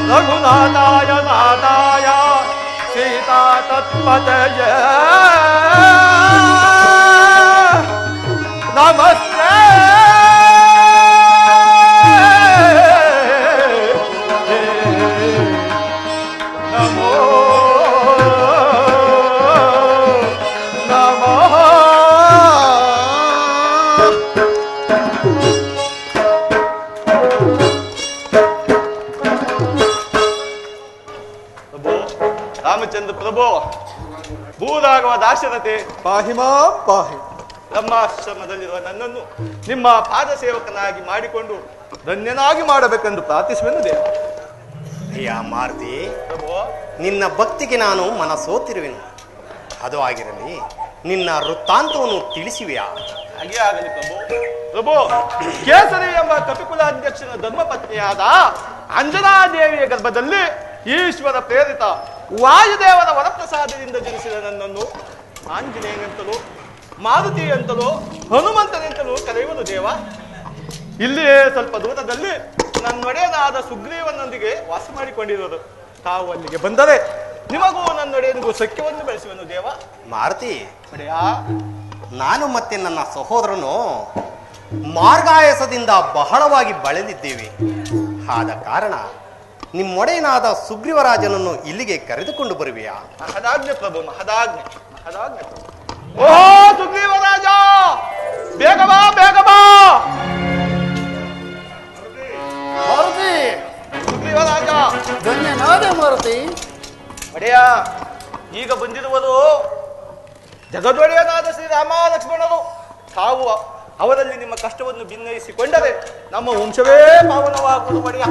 रघुनाथाय नाथाय सीता तत्पतये नमस्ते नमो नमः ರಾಮಚಂದ್ರ ಪ್ರಭು ಭೂರಾಘವ ದಾಶರಥೆ ಪಾಹಿಮಾ ಪಾಹಿ. ಬ್ರಹ್ಮಾಶ್ರಮದಲ್ಲಿರುವ ನನ್ನನ್ನು ನಿಮ್ಮ ಪಾದ ಸೇವಕನಾಗಿ ಮಾಡಿಕೊಂಡು ಧನ್ಯನಾಗಿ ಮಾಡಬೇಕೆಂದು ಪ್ರಾರ್ಥಿಸುವೆನು ದೇವ. ಅಯ್ಯ ಮಾರುತಿ, ಪ್ರಭು ನಿನ್ನ ಭಕ್ತಿಗೆ ನಾನು ಮನಸೋತಿರುವೆನು. ಅದು ಆಗಿರಲಿ, ನಿನ್ನ ವೃತ್ತಾಂತವನ್ನು ತಿಳಿಸುವೆಯಾ? ಹಾಗೆ ಆಗಲಿ ಪ್ರಭು. ಪ್ರಭು, ಕೇಸರಿ ಎಂಬ ಕಪಿಕುಲಾಧ್ಯಕ್ಷನ ಧರ್ಮಪತ್ನಿಯಾದ ಅಂಜನಾದೇವಿಯ ಗರ್ಭದಲ್ಲಿ ಈಶ್ವರ ಪ್ರೇರಿತ ವಾಯುದೇವರ ವರಪ್ರಸಾದದಿಂದ ಜನಿಸಿದ ನನ್ನನ್ನು ಆಂಜನೇಯನೆಂತಲೂ ಮಾರುತಿ ಅಂತಲೂ ಹನುಮಂತನೆಂತಲೂ ಕರೆಯುವುದು ದೇವ. ಇಲ್ಲಿಯೇ ಸ್ವಲ್ಪ ದೂರದಲ್ಲಿ ನನ್ನೊಡೆಯನಾದ ಸುಗ್ರೀವನೊಂದಿಗೆ ವಾಸ ಮಾಡಿಕೊಂಡಿರುವುದು. ತಾವು ಅಲ್ಲಿಗೆ ಬಂದರೆ ನಿಮಗೂ ನನ್ನೊಡೆಯನಿಗೂ ಸಖ್ಯವನ್ನು ಬೆಳೆಸುವೆನು ದೇವ. ಮಾರುತಿ, ಒಡೆಯ, ನಾನು ಮತ್ತೆ ನನ್ನ ಸಹೋದರನು ಮಾರ್ಗಾಯಸದಿಂದ ಬಹಳವಾಗಿ ಬಳಲಿದ್ದೇವೆ. ಆದ ಕಾರಣ ನಿಮ್ಮೊಡೆಯನಾದ ಸುಗ್ರೀವರಾಜನನ್ನು ಇಲ್ಲಿಗೆ ಕರೆದುಕೊಂಡು ಬರುವೆಯಾ? ಮಹದಾಜ್ಞೆ ಪ್ರಭು, ಮಹದಾಜ್ಞೆ, ಮಹದಾಜ್ಞೆ ಪ್ರಭು. ಓ ಸುಗ್ರೀವರಾಜ, ಬೇಗ ಬಾ, ಬೇಗ ಬಾ. ಮಾರುತಿ, ಸುಗ್ರೀವರಾಜ, ಧನ್ಯನಾದೆ ಮಾರುತಿ. ಒಡೆಯ, ಈಗ ಬಂದಿರುವುದು ಜಗದೊಡೆಯನಾದ ಶ್ರೀರಾಮ ಲಕ್ಷ್ಮಣರು. ತಾವು ಅವರಲ್ಲಿ ನಿಮ್ಮ ಕಷ್ಟವನ್ನು ಭಿನ್ನಯಿಸಿಕೊಂಡರೆ ನಮ್ಮ ವಂಶವೇ ಪಾವನವಾಗುವುದು ಒಡೆಯ.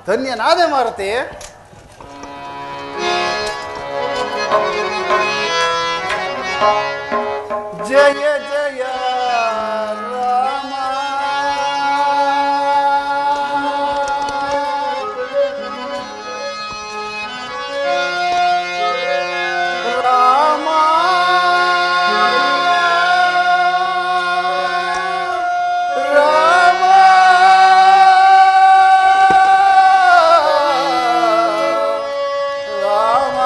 ಧನ್ಯನಾದೆ ಮಾರುತಿ. ಜಯ ಜಯ ರಾಮ, ರಾಮ ರಾಮ.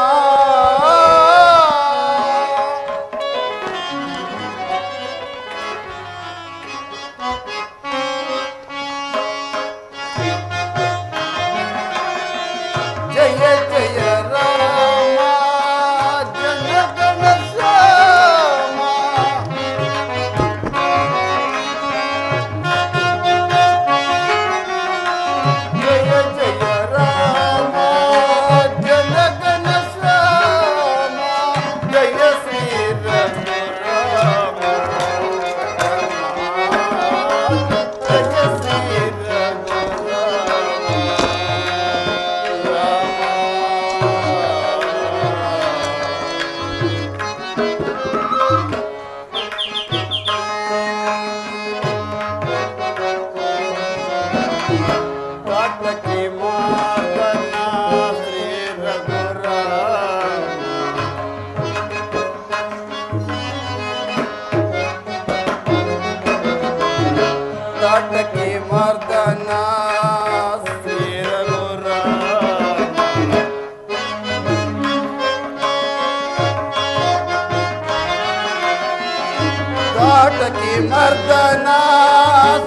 ಕಾಟಕಿ ಮರ್ದನ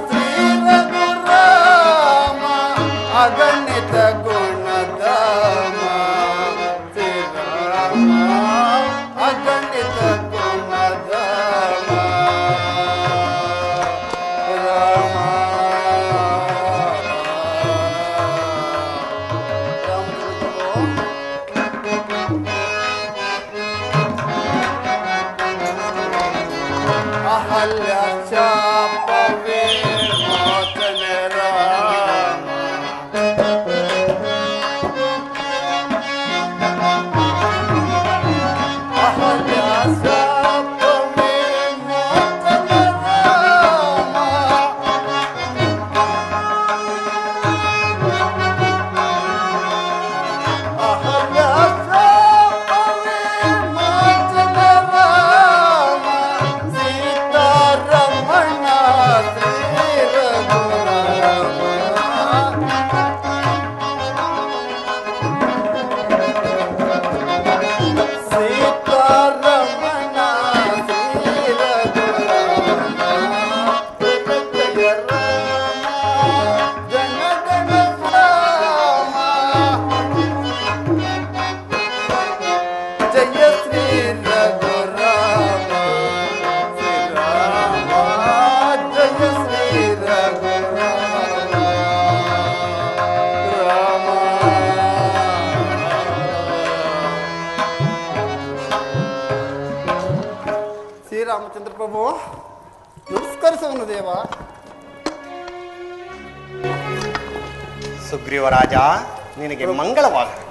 ಶ್ರೀ ರಘುರಾಮ ಅಗಣಿತ ಗುಣಧಾಮ ಶ್ರೀರಾಮ ಅಗಣಿತ ಗುಣಧಾಮ ರಾಮ ಅಹಲ್ಯ ಶಾಪವೇ ಮೋಚನ ರಾಮ ಅಹಲ್ಯ ಶಾಪವೇ ಮೋಚನ ರಾಮ ಅಹಲ್ಯ ಶಾಪವೇ ಮೋಚನ ರಾಮ ಸೀತಾರಮಣ ಶ್ರೀ ರಘುರಾಮ ಸೀತಾರಮಣ ಶ್ರೀ ರಘುರಾಮ ಜಯ ರಾಮ ಜನ ಗಣ ರಾಮ ಜಯ ಶ್ರೀ ರಘುರಾಮ ಶ್ರೀರಾಮ ಜಯ ಶ್ರೀ ರಘುರಾಮ ರಾಮ ಶ್ರೀರಾಮಚಂದ್ರ ಪ್ರಭು ನಮಸ್ಕರಿಸುವನು ದೇವ. ಸುಗ್ರೀವರಾಜ, ನಿನಗೆ ಮಂಗಳವಾಗಲಿ.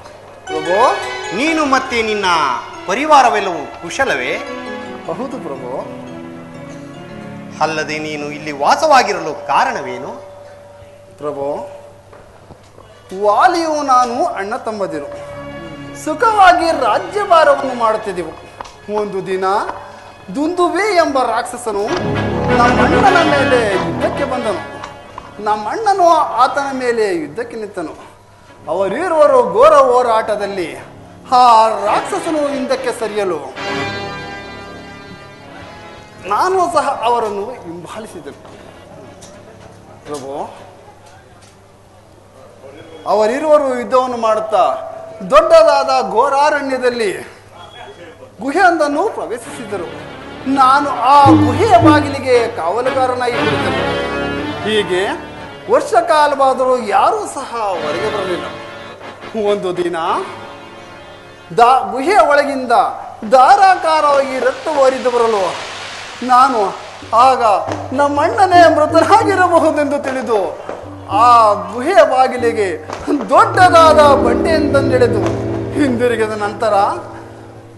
ಪ್ರಭು ನೀನು ಮತ್ತೆ ನಿನ್ನ ಪರಿವಾರವೆಲ್ಲವೂ ಕುಶಲವೇ? ಹೌದು ಪ್ರಭು. ಅಲ್ಲದೆ ನೀನು ಇಲ್ಲಿ ವಾಸವಾಗಿರಲು ಕಾರಣವೇನು? ಪ್ರಭು, ವಾಲಿಯು ನಾನು ಅಣ್ಣ ತಮ್ಮದಿರು ಸುಖವಾಗಿ ರಾಜ್ಯಭಾರವನ್ನು ಮಾಡುತ್ತಿದ್ದೆವು. ಒಂದು ದಿನ ದುಂದುವೆ ಎಂಬ ರಾಕ್ಷಸನು ನಮ್ಮಣ್ಣನ ಮೇಲೆ ಯುದ್ಧಕ್ಕೆ ಬಂದನು. ನಮ್ಮಣ್ಣನು ಆತನ ಮೇಲೆ ಯುದ್ಧಕ್ಕೆ ನಿಂತನು. ಅವರಿರುವರು ಘೋರ ಹೋರಾಟದಲ್ಲಿ ಆ ರಾಕ್ಷಸನು ಹಿಂದಕ್ಕೆ ಸರಿಯಲು ನಾನು ಸಹ ಅವರನ್ನು ಹಿಂಬಾಲಿಸಿದೆನು. ಪ್ರಭು, ಅವರಿರುವರು ಯುದ್ಧವನ್ನು ಮಾಡುತ್ತಾ ದೊಡ್ಡದಾದ ಘೋರಾರಣ್ಯದಲ್ಲಿ ಗುಹೆಯೊಂದನ್ನು ಪ್ರವೇಶಿಸಿದರು. ನಾನು ಆ ಗುಹೆಯ ಬಾಗಿಲಿಗೆ ಕಾವಲುಗಾರನಾಗಿ ಕುಳಿತನು. ಹೀಗೆ ವರ್ಷ ಕಾಲವಾದರೂ ಯಾರೂ ಸಹ ಹೊರಗೆ ಬರಲಿಲ್ಲ. ಒಂದು ದಿನ ಗುಹೆಯ ಒಳಗಿಂದ ಧಾರಾಕಾರವಾಗಿ ರಕ್ತ ಹೊರಿದು ಬರಲು ನಾನು ಆಗ ನಮ್ಮಣ್ಣನೇ ಮೃತನಾಗಿರಬಹುದೆಂದು ತಿಳಿದು ಆ ಗುಹೆಯ ಬಾಗಿಲಿಗೆ ದೊಡ್ಡದಾದ ಬಂಡೆಯೊಂದನ್ನೆಳೆದು ಹಿಂದಿರುಗಿದ ನಂತರ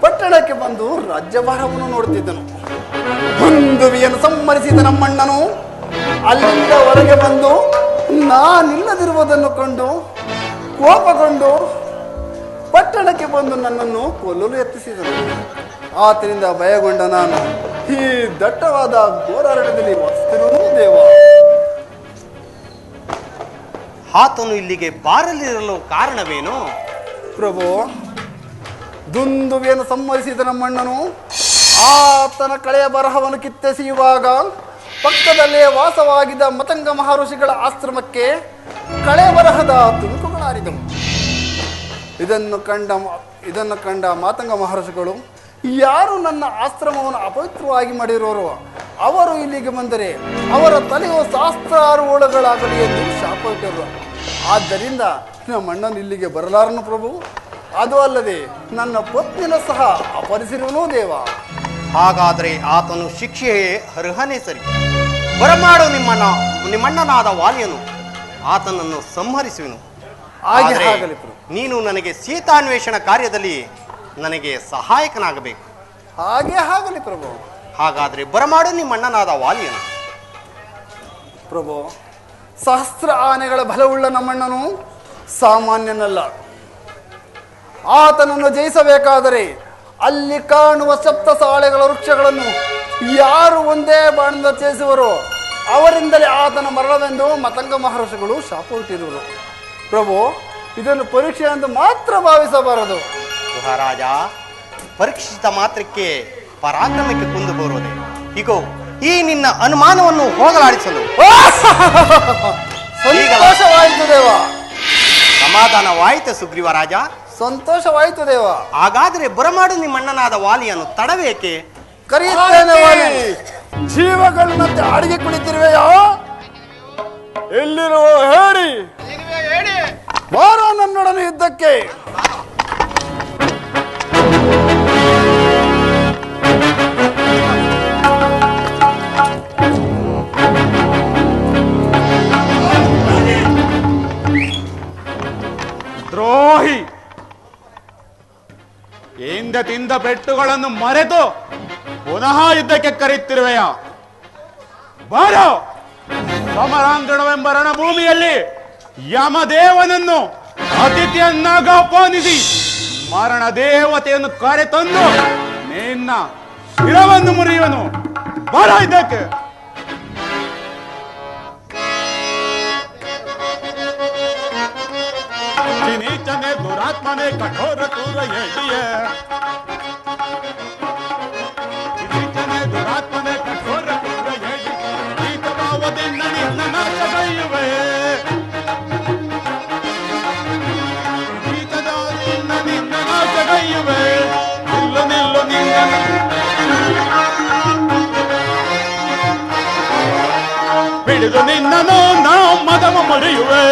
ಪಟ್ಟಣಕ್ಕೆ ಬಂದು ರಾಜ್ಯಭಾರವನ್ನು ನೋಡುತ್ತಿದ್ದನು. ದುಂದುವಿಯನ್ನು ಸಂಹರಿಸಿದ ನಮ್ಮಣ್ಣನು ಅಲ್ಲಿಂದ ಹೊರಗೆ ಬಂದು ನಾನಿಲ್ಲದಿರುವುದನ್ನು ಕಂಡು ಕೋಪಗೊಂಡು ಪಟ್ಟಣಕ್ಕೆ ಬಂದು ನನ್ನನ್ನು ಕೊಲ್ಲಲು ಯತ್ನಿಸಿದನು. ಆತನಿಂದ ಭಯಗೊಂಡ ನಾನು ಈ ದಟ್ಟವಾದ ಘೋರಾರಣ್ಯದಲ್ಲಿ ವಾಸಿಸುತ್ತಿರುವುದು ದೇವ. ಆತನು ಇಲ್ಲಿಗೆ ಬಾರಲಿರಲು ಕಾರಣವೇನು? ಪ್ರಭು, ದುಂದುವಿಯನ್ನು ಸಂಹರಿಸಿದ ನಮ್ಮಣ್ಣನು ಆತನ ಕಳೆಯ ಬರಹವನ್ನು ಕಿತ್ತೆಸೆಯುವಾಗ ಪಕ್ಕದಲ್ಲೇ ವಾಸವಾಗಿದ್ದ ಮತಂಗ ಮಹರ್ಷಿಗಳ ಆಶ್ರಮಕ್ಕೆ ಕಳೆ ಬರಹದ ತುಣುಕುಗಳಾರಿದವು. ಇದನ್ನು ಕಂಡ ಮಾತಂಗ ಮಹರ್ಷಿಗಳು, ಯಾರು ನನ್ನ ಆಶ್ರಮವನ್ನು ಅಪವಿತ್ರವಾಗಿ ಮಾಡಿರೋರು ಅವರು ಇಲ್ಲಿಗೆ ಬಂದರೆ ಅವರ ತಲೆಯು ಶಾಸ್ತ್ರಾರು ಓಳಗಳಾಗಲಿ ಎಂದು ಶಾಪ ಇಟ್ಟರು. ಆದ್ದರಿಂದ ನಮ್ಮಣ್ಣನು ಇಲ್ಲಿಗೆ ಬರಲಾರನು ಪ್ರಭು. ಅದು ಅಲ್ಲದೆ ನನ್ನ ಪತ್ನಿನ ಸಹ ಅಪಹರಿಸಿರುವನು ದೇವ. ಹಾಗಾದರೆ ಆತನು ಶಿಕ್ಷೆಯೇ ಅರ್ಹನೇ ಸರಿ. ಬರಮಾಡು ನಿಮ್ಮಣ್ಣನಾದ ವಾಲಿಯನು ಆತನನ್ನು ಸಂಹರಿಸುವನು. ಹಾಗೆ ಆಗಲಿ ಪ್ರಭು. ನೀನು ನನಗೆ ಸೀತಾನ್ವೇಷಣ ಕಾರ್ಯದಲ್ಲಿ ನನಗೆ ಸಹಾಯಕನಾಗಬೇಕು. ಹಾಗೆ ಆಗಲಿ ಪ್ರಭು. ಹಾಗಾದರೆ ಬರಮಾಡು ನಿಮ್ಮಣ್ಣನಾದ ವಾಲಿಯನು. ಪ್ರಭು, ಸಹಸ್ರ ಆನೆಗಳ ಬಲವುಳ್ಳ ನಮ್ಮಣ್ಣನು ಸಾಮಾನ್ಯನಲ್ಲ. ಆತನನ್ನು ಜಯಿಸಬೇಕಾದರೆ ಅಲ್ಲಿ ಕಾಣುವ ಸಪ್ತ ಸಾಳೆಗಳ ವೃಕ್ಷಗಳನ್ನು ಯಾರು ಒಂದೇ ಬಾಣದಿಂದ ಛೇದಿಸುವರೋ ಅವರಿಂದಲೇ ಆತನ ಮರಣವೆಂದು ಮತಂಗ ಮಹರ್ಷಿಗಳು ಶಾಪ ಹುಟ್ಟಿರುವರು. ಪ್ರಭು, ಇದನ್ನು ಪರೀಕ್ಷೆ ಎಂದು ಮಾತ್ರ ಭಾವಿಸಬಾರದು. ಮಹಾರಾಜ, ಪರೀಕ್ಷಿತ ಮಾತ್ರಕ್ಕೆ ಪರಾಕ್ರಮಕ್ಕೆ ಕುಂದು ಬರುವುದೇ. ಹೀಗೋ ಈ ನಿನ್ನ ಅನುಮಾನವನ್ನು ಹೋಗಲಾಡಿಸಲು ಸಂತೋಷವಾಯಿತು ದೇವ. ಸಮಾಧಾನವಾಯಿತು ಸುಗ್ರೀವ ರಾಜ. ಸಂತೋಷವಾಯಿತು ದೇವ. ಹಾಗಾದರೆ ಬರಮಾಡು ನಿಮ್ಮಣ್ಣನಾದ ವಾಲಿಯನ್ನು ತಡವೇಕೆ? ಕರೆಯುತ್ತೇನೆ ವಾಲಿ. ಜೀವಗಳನ್ನಂತೆ ಅಡಿಗೆ ಕುಳಿತಿರುವೆಯೋ? ಎಲ್ಲಿರುವ ಹೇಳಿ, ಬಾರ ನನ್ನೊಡನೆ ಯುದ್ಧಕ್ಕೆ. ದ್ರೋಹಿ, ಹಿಂದೆ ತಿಂದ ಪೆಟ್ಟುಗಳನ್ನು ಮರೆತು ಪುನಃ ಯುದ್ಧಕ್ಕೆ ಕರೆಯುತ್ತಿರುವೆಯ? ಬಾರೋ, ಸಮರಾಂಗಣವೆಂಬ ರಣಭೂಮಿಯಲ್ಲಿ ಯಮದೇವನನ್ನು ಅತಿಥಿಯನ್ನಾಗಿ ಆಹ್ವಾನಿಸಿ ಮರಣ ದೇವತೆಯನ್ನು ಕರೆತಂದು ನಿನ್ನ ಶಿರವನ್ನು ಮುರಿಯುವನು. ಬಾರ ಯುದ್ಧಕ್ಕೆ. ನೀಚನೆ ದುರಾತ್ಮನೆ ಕಠೋರ ಕ್ರೂರ ಎಡಿಯ, ನೀಚನೆ ದುರಾತ್ಮನೆ ಕಠೋರ ಕ್ರೂರ ಎಡಿ, ಈತ ಭಾವದಿಂದ ನಿನ್ನ ನಾಶಗೈಯುವೆ, ಈತದಿಂದ ನಿನ್ನ ನಾಶಗೈಯುವೆ. ನಿಲ್ಲು ನಿಲ್ಲು ನಿನ್ನ ಬಿಡಿದು ನಿನ್ನನು ನಾ ಮದವ ಮರೆಯುವೆ,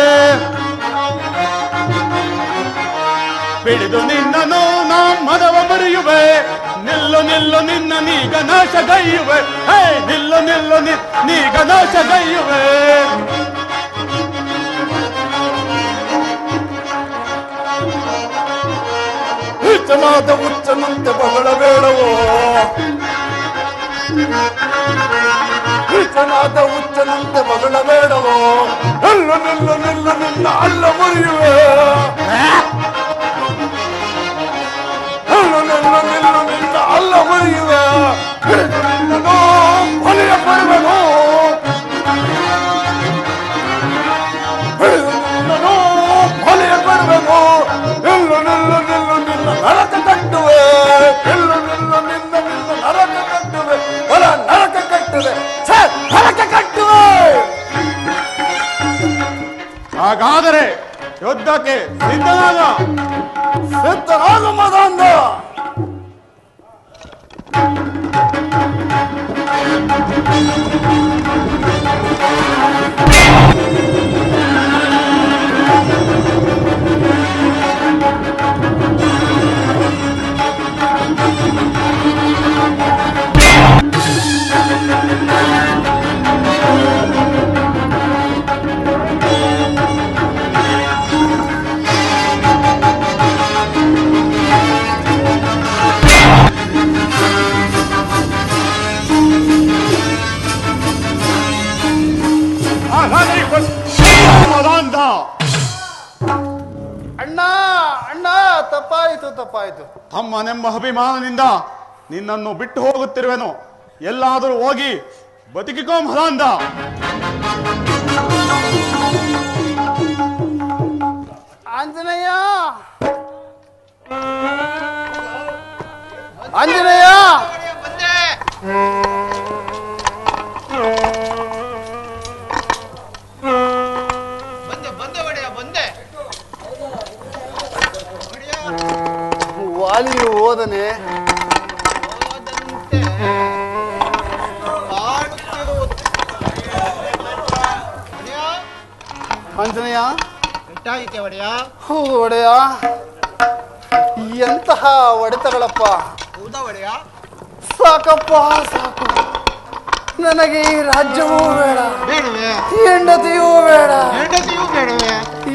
ಬಿಡಿದು ನಿನ್ನನು ನಾ ಮದವ ಮರೆಯುವೆ. ನಿಲ್ಲು ನಿಲ್ಲು ನಿನ್ನ ನೀಗ ನಾಶಗೈಯುವೆ, ಹೇ ನಿಲ್ಲು ನಿಲ್ಲು ನೀಗ ನಾಶಗೈಯುವೆ. ಹುಚ್ಚನಾದ ಹುಚ್ಚನಂತೆ ಬಗಳಬೇಡವೋ, ಹುಚ್ಚನಾದ ಹುಚ್ಚನಂತೆ ಬಗಳಬೇಡವೋ. ನಿಲ್ಲು ನಿಲ್ಲು ನಿಲ್ಲು ನಿನ್ನ ಅಲ್ಲ ಮುರಿಯುವೆ, ನಿಲ್ಲು ನಿಲ್ಲು ನಿನ್ನ ಅಲ್ಲ ಮುರಿಯುವೆ. ನಿನ್ನನು ಬಲಿಯ ಕೊಡುವೆನು, ನಿನ್ನನು ಬಲಿಯ ಕೊಡುವೆನು. ನಿಲ್ಲು ನಿಲ್ಲು ನಿಲ್ಲು ನಿನ್ನ ನರಕ ಕಟ್ಟುವೆ, ನಿಲ್ಲು ನಿಲ್ಲು ನಿನ್ನ ನಿನ್ನ ನರಕ ಕಟ್ಟುವೆ, ಹೊಲ ನರಕ ಕಟ್ಟುವೆ, ನರಕ ಕಟ್ಟುವೆ. ಹಾಗಾದರೆ ಯುದ್ಧಕ್ಕೆ ಸಿದ್ಧನಾಗ. ಸಿದ್ಧನಾಗ ಮದಾಂಧ. ಅಣ್ಣ ಅಣ್ಣ, ತಪ್ಪಾಯಿತು ತಪ್ಪಾಯಿತು. ತಮ್ಮನೆಂಬ ಅಭಿಮಾನದಿಂದ ನಿನ್ನನ್ನು ಬಿಟ್ಟು ಹೋಗುತ್ತಿರುವೆನು. ಎಲ್ಲಾದರೂ ಹೋಗಿ ಬದುಕಿಕೋ ಮದಾಂಧ. ಆಂಜನೇಯ, ಆಂಜನೇಯ, ವಾಲಿಯು ಹೋದನೆ. ಆಂಜನೇಯ, ಹೌದು ಒಡೆಯ. ಎಂತಹ ಹೊಡೆತಗಳಪ್ಪ. ಸಾಕಪ್ಪ ಸಾಕು. ನನಗೆ ಈ ರಾಜ್ಯವೂ ಬೇಡ, ಹೆಂಡತಿಯೂ ಬೇಡ,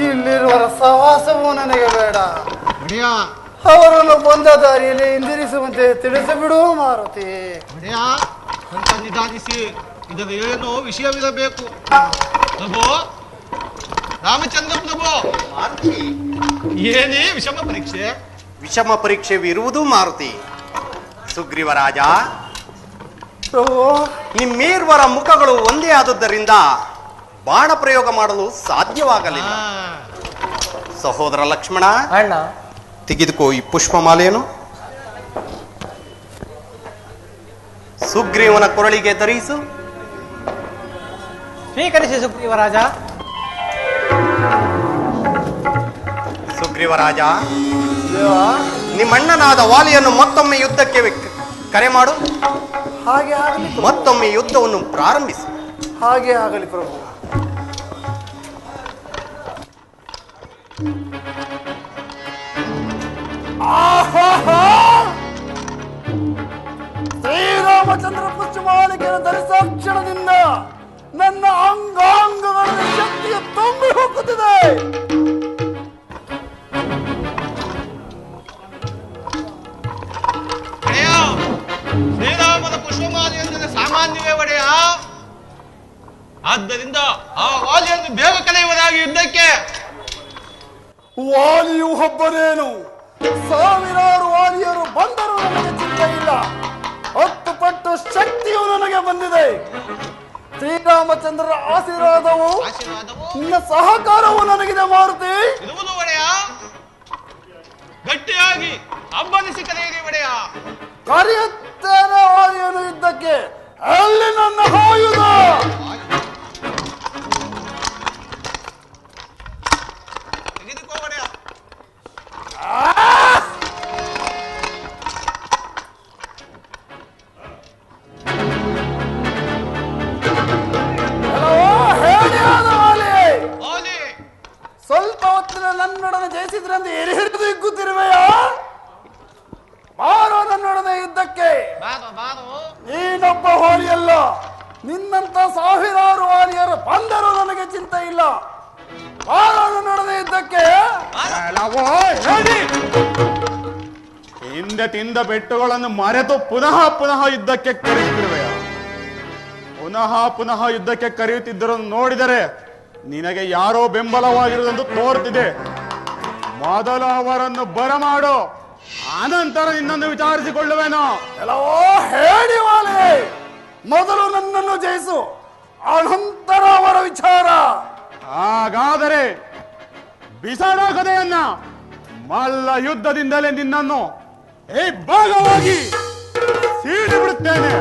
ಇಲ್ಲಿರುವರ ಸಹವಾಸವೂ ನನಗೆ ಬೇಡ. ಅವರನ್ನು ಬಂದ ದಾರಿಯಲ್ಲಿ ಹಿಂದಿರಿಸುವಂತೆ ತಿಳಿಸಿಬಿಡು ಮಾರುತಿ. ಅಂತ ನಿಧಾನಿಸಿ, ಇದರ ಏನೋ ವಿಷಯವಿರಬೇಕು. ಪ್ರಭು ರಾಮಚಂದ್ರ ಪ್ರಭು, ಏನೇ ವಿಷಮ ಪರೀಕ್ಷೆ? ವಿಷಮ ಪರೀಕ್ಷೆವಿರುವುದು ಮಾರುತಿ. ಸುಗ್ರೀವರಾಜ, ಪ್ರಭು, ನಿಮ್ಮೇರ್ವರ ಮುಖಗಳು ಒಂದೇ ಆದುದರಿಂದ ಬಾಣ ಪ್ರಯೋಗ ಮಾಡಲು ಸಾಧ್ಯವಾಗಲಿಲ್ಲ. ಸಹೋದರ ಲಕ್ಷ್ಮಣ, ಅಣ್ಣ, ತೆಗೆದುಕೋ ಈ ಪುಷ್ಪಮಾಲೆಯನ್ನು. ಸುಗ್ರೀವನ ಕೊರಳಿಗೆ ಧರಿಸು. ಸ್ವೀಕರಿಸಿ ಸುಗ್ರೀವರಾಜ. ಸುಗ್ರೀವರಾಜ, ನಿಮ್ಮಣ್ಣನಾದ ವಾಲಿಯನ್ನು ಮತ್ತೊಮ್ಮೆ ಯುದ್ಧಕ್ಕೆ ಕರೆ ಮಾಡು. ಹಾಗೆ ಆಗಲಿ, ಮತ್ತೊಮ್ಮೆ ಯುದ್ಧವನ್ನು ಪ್ರಾರಂಭಿಸಿ. ಹಾಗೆ ಆಗಲಿ ಪ್ರಭು. ಶ್ರೀರಾಮಚಂದ್ರ ಪುಷ್ಪಮಾಲಿಕೆಯನ್ನು ಧರಿಸಿದ ಕ್ಷಣದಿಂದ ನನ್ನ ಅಂಗಾಂಗಗಳಲ್ಲಿ ಶಕ್ತಿಯ ತುಂಬಿ ಹೋಗುತ್ತಿದೆ. ಶ್ರೀರಾಮನ ಪುಷ್ಪಮಾಲೆ ಎಂದರೆ ಸಾಮಾನ್ಯವೇ ಒಡೆಯ. ಆದ್ದರಿಂದ ಆ ವಾಲಿಯನ್ನು ಬೇಗ ಕಳೆಯುವುದಾಗಿ ಯುದ್ಧಕ್ಕೆ. ವಾಲಿಯು ಒಬ್ಬನೇನು, ಸಾವಿರಾರು ವಾಲಿಯರು ಬಂದರೂ ನನಗೆ ಚಿಂತೆ ಇಲ್ಲ. 10 ಪಟ್ಟು ಶಕ್ತಿಯು ನನಗೆ ಬಂದಿದೆ. ಶ್ರೀರಾಮಚಂದ್ರರ ಆಶೀರ್ವಾದವು ನಿನ್ನ ಸಹಕಾರವು ನನಗಿದೆ ಮಾರುತಿ. ಇರುವುದು ಒಡೆಯ. ಗಟ್ಟಿಯಾಗಿ ಹಬ್ಬನಿಸಿ ಕರೆಯಿರಿ ಒಡೆಯ. ಕರೆಯುತ್ತೇನೆ ವಾಲಿಯನ್ನು ಯುದ್ಧಕ್ಕೆ. ಅಲ್ಲಿ ನನ್ನ ಆಯುಧ. ತೆಗೆದುಕೋ ಒಡೆಯ. ಸ್ವಲ್ಪ ಹೊತ್ತಿನ ನನ್ನೊಡನೆ ಜಯಿಸಿದ್ರಂತೆ ಹಿಡಿದು ಹಿಗ್ಗುತ್ತಿರುವೆಯ. ಬಾರೋ ನನ್ನೊಡನೆ ಯುದ್ಧಕ್ಕೆ. ನೀನೊಬ್ಬ ಹೋಲಿಯಲ್ಲ, ನಿನ್ನಂತ ಸಾವಿರಾರು ವಾಲಿಯರು ಬಂದರೂ ನನಗೆ ಚಿಂತೆ ಇಲ್ಲ. ಬಾರೋ ನನ್ನೊಡನೆ ಯುದ್ಧಕ್ಕೆ. ಹಿಂದೆ ತಿಂದ ಬೆಟ್ಟುಗಳನ್ನು ಮರೆತು ಪುನಃ ಪುನಃ ಯುದ್ಧಕ್ಕೆ ಕರೆಯುತ್ತಿರುವೆಯ. ಪುನಃ ಯುದ್ಧಕ್ಕೆ ಕರೆಯುತ್ತಿದ್ದರನ್ನು ನೋಡಿದರೆ ನಿನಗೆ ಯಾರೋ ಬೆಂಬಲವಾಗಿರುವುದೆಂದು ತೋರುತ್ತಿದೆ. ಮೊದಲು ಅವರನ್ನು ಬರಮಾಡು, ಆನಂತರ ನಿನ್ನನ್ನು ವಿಚಾರಿಸಿಕೊಳ್ಳುವೆನು. ಎಲ್ಲವೋ ಹೇಳಿ ವಾಲೆ, ಮೊದಲು ನನ್ನನ್ನು ಜಯಿಸು, ಅನಂತರ ಅವರ ವಿಚಾರ. ಹಾಗಾದರೆ ಬಿಸಾಡೋ ಕಥೆಯನ್ನ ಮಲ್ಲ ಯುದ್ಧದಿಂದಲೇ ನಿನ್ನನ್ನು ಭಾಗವಾಗಿ ಸೀಳಿ ಬಿಡುತ್ತೇನೆ.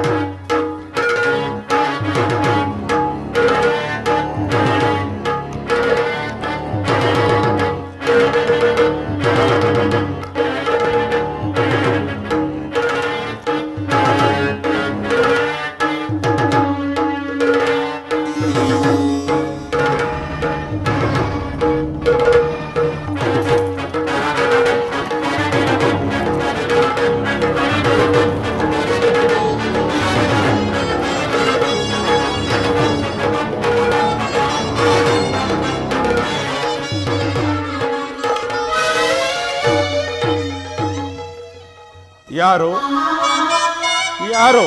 ಯಾರು